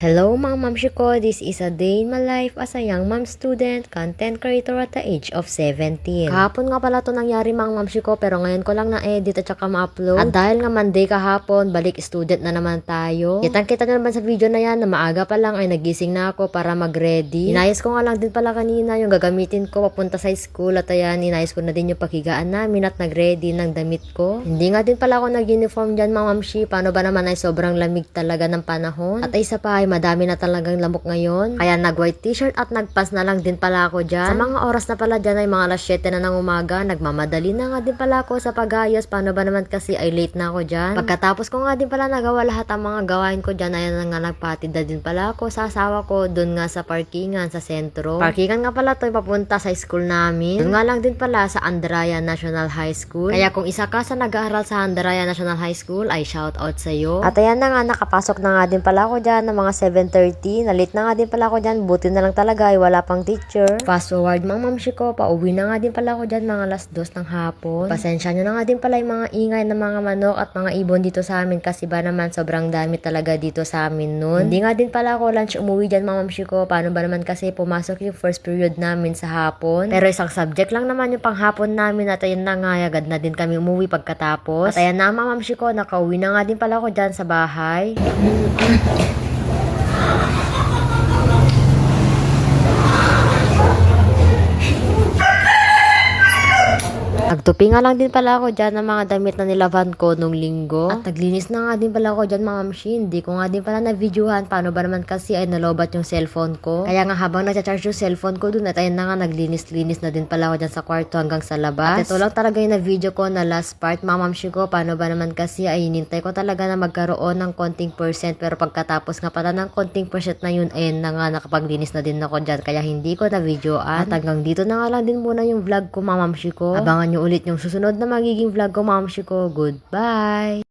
Hello mga mamshi ko, this is a day in my life as a young mom student, content creator at the age of 17. Kahapon nga pala to nangyari mga mamshi ko, pero ngayon ko lang na-edit at saka ma-upload. At dahil nga Monday kahapon, balik student na naman tayo. Kitang-kita nyo naman sa video na yan na maaga pa lang ay nagising na ako para mag-ready. Inayos ko nga lang din pala kanina yung gagamitin ko papunta sa school at ayan, inayos ko na din yung pakigaan namin at nag-ready ng damit ko. Hindi nga din pala ako nag-uniform dyan mga mamshi, paano ba naman ay sobrang lamig talaga ng panahon. At ay isa pa ay madami na talagang lamok ngayon. Kaya nag-white t-shirt at nag-pants na lang din pala ako dyan. Sa mga oras na pala dyan ay mga alas 7 na ng umaga. Nagmamadali na nga din pala ako sa pag-ayos. Paano ba naman kasi ay late na ako dyan. Pagkatapos ko nga din pala nagawa lahat ang mga gawain ko dyan, ayan na nga nagpatid na din pala ako sa asawa ko dun nga sa parkingan sa sentro. Parkingan nga pala to papunta sa school namin. Dun nga lang din pala sa Andaraya National High School. Kaya kung isa ka sa nag-aaral sa Andaraya National High School ay shout out sa iyo. At ayan na nga nakapasok na nga din pala ako dyan ng mga 7:30. Nalit na nga din pala ako dyan. Buti na lang talaga ay wala pang teacher. Fast forward mga mamshi ko. Pauwi na nga din pala ako dyan mga alas 2 ng hapon. Pasensya nyo na nga din pala yung mga ingay ng mga manok at mga ibon dito sa amin kasi ba naman sobrang dami talaga dito sa amin nun. Hindi nga din pala ako lunch umuwi dyan mga mamshi ko. Paano ba naman kasi pumasok yung first period namin sa hapon. Pero isang subject lang naman yung panghapon namin at ayun na nga agad na din kami umuwi pagkatapos. At ayan na mga mamshi ko. Nakauwi na nga din pala ako dyan sa bahay. Nagtupi nga lang din pala ako dyan ng mga damit na nilaban ko nung linggo. At naglinis na nga din pala ako dyan mga machine. Hindi ko nga din pala na-videohan. Paano ba naman kasi ay nalobat yung cellphone ko. Kaya nga habang nagcha-charge yung cellphone ko dun at ayun na nga naglinis-linis na din pala ako dyan sa kwarto hanggang sa labas. At ito lang talaga yung na-video ko na last part mga mamshi ko. Paano ba naman kasi ay hinintay ko talaga na magkaroon ng konting percent. Pero pagkatapos nga pala ng konting percent na yun, ayun na nga nakapaglinis na din ako dyan. Kaya hindi ko na-videoan. At hanggang dito na nga lang din muna yung vlog ko mga mamshi ko. Abangan nyo ulit yung susunod na magiging vlog ko, mamshi ko. Goodbye!